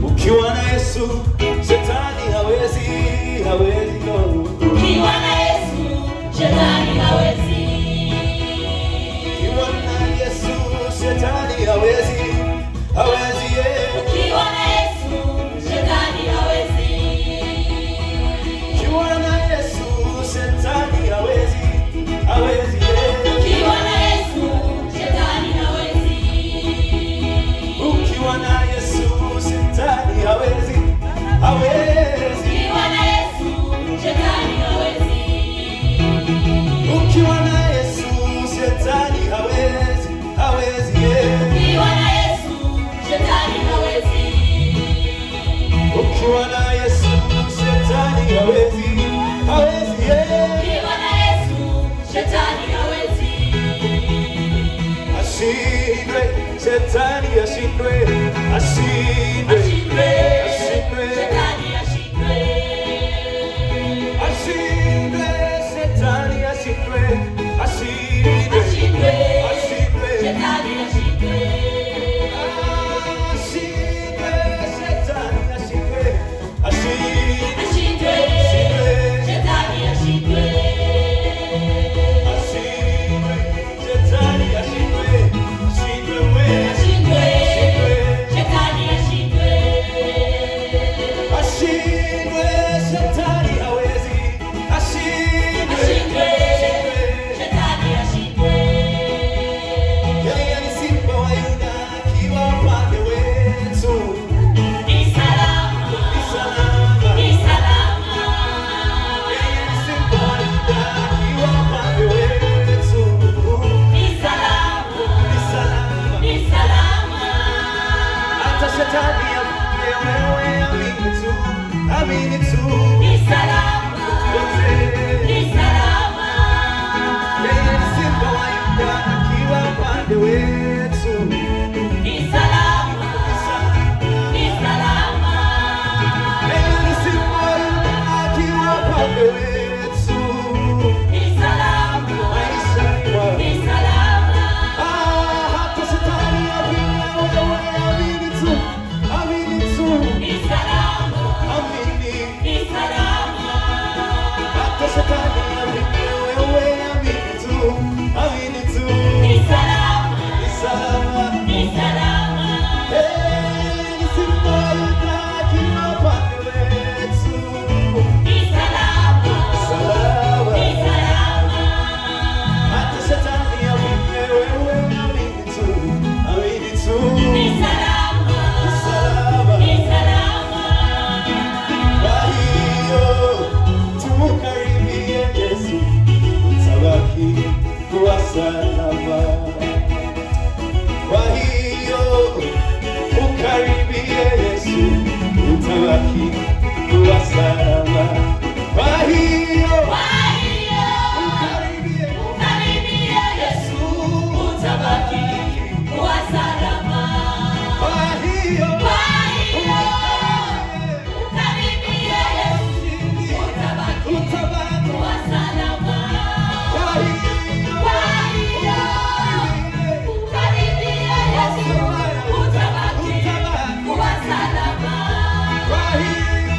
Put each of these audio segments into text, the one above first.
Ukiwa na Yesu, shetani hawezi, hawezi no. Ukiwa na Yesu, shetani hawezi. Ukiwa na Yesu, shetani hawezi, hawezi yeah. Ukiwa na Yesu, shetani hawezi. Ukiwa na Yesu, shetani hawezi, hawezi yeah. Ukiwa na Yesu, shetani hawezi. Ukiwa na Yesu, shetani hawezi, hawezi. Ukiwa na Yesu, shetani hawezi. Ukiwa na Yesu, shetani hawezi, hawezi yeah. Ukiwa na Yesu, shetani hawezi. Ukiwa na Yesu, shetani hawezi, hawezi yeah. Ukiwa na Yesu, shetani hawezi. Ashindwe, shetani ashindwe, ashindwe, Ashindwe, ashindwe, shetani ashindwe. ashindwe, shetani ashindwe, ashindwe, Ashindwe, ashindwe, shetani ashindwe. ashindwe, shetani ashindwe, ashindwe, Ashindwe, shetani ashindwe. ashindwe, shetani ashindwe, ashindwe we, Ashindwe, ashindwe. shetani ashindwe. Ashindwe, shetani hawezi, ashindwe, Ashindwe, ashindwe. shetani ashindwe. Yeye ni simba wa Yuda akiwa upande wetu, Ni salama, ni salama. ni salama. Yeye ni simba wa Yuda akiwa upande wetu, Ni salama, ni salama. ni salama. Hata shetani avuke, wewe amini tu, amini tu. Ni salama, ni salama. Yeye ni simba wa Yuda akiwa upande wetu, Ni salama, ni salama. ni salama. Yeye ni simba wa Yuda akiwa upande wetu, Ni salama, maisha ni mwema. ni salama. Hata shetani avuke, wewe amini tu, amini tu, Ni salama, amini. ni salama. Hata shetani avuke, wewe amini tu, amini tu. Ni salama, Ni salama. ni salama. Ni simba wa Yuda akiwa upande wetu, Ni salama, salama. ni salama. Hata shetani avuke, wewe amini tu, amini tu. Ni salama, Ni salama. ni salama. Kwa hiyo tumkaribie Yesu, utabaki kuwa salama. Kwa hiyo ukaribie Yesu, utabaki kuwa salama. Kwa hiyo Kwa hiyo, ukaribie ukaribie Yesu, utabaki kuwa salama. Kwa hiyo Kwa hiyo, ukaribie Yesu, utabaki kuwa salama. Kwa hiyo Kwa hiyo, ukaribie Yesu, utabaki kuwa salama. Kwa hiyo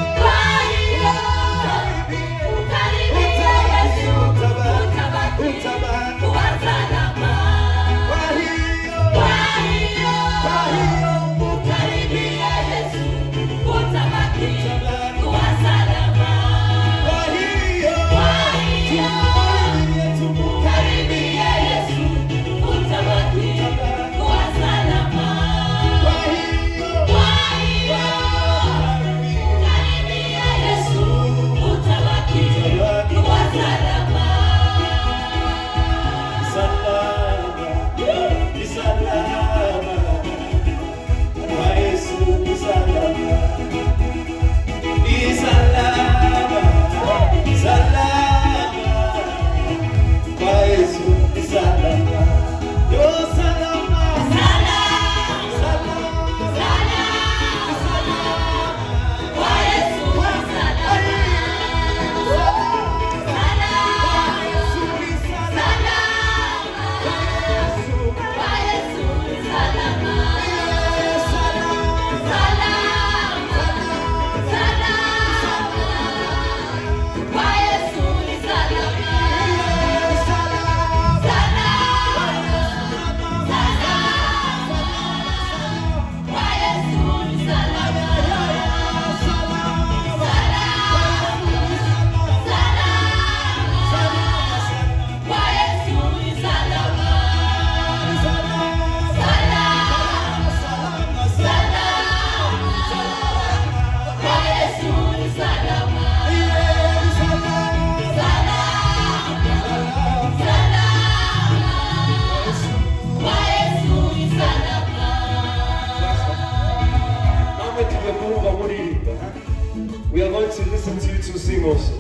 want to listen to you to sing also.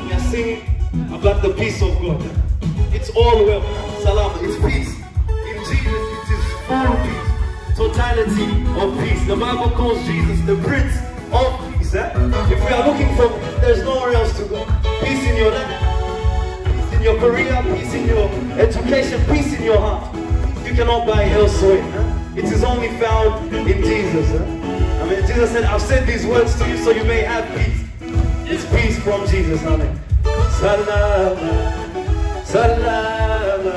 We are singing about the peace of God. It's all well. Salam, it's peace. In Jesus, it is full peace. Totality of peace. The Bible calls Jesus the Prince of Peace. If we are looking for, there's nowhere else to go. Peace in your life, peace in your career, peace in your education, peace in your heart. You cannot buy elsewhere. It is only found in Jesus. I mean, Jesus said, I've said these words to you so you may have peace. It's peace from Jesus. Amen. Salama, salama,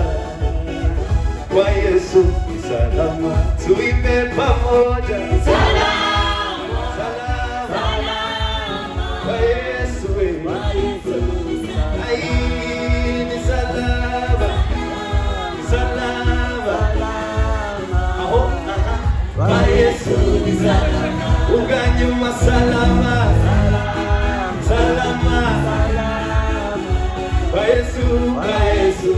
kwa Yesu salama, tuimbe pamoja. Salama, salama, kwa Yesu, ai ni salama, salama, aho, kwa Yesu ni salama, uganyuma salama, salama, kwa Yesu, kwa Yesu,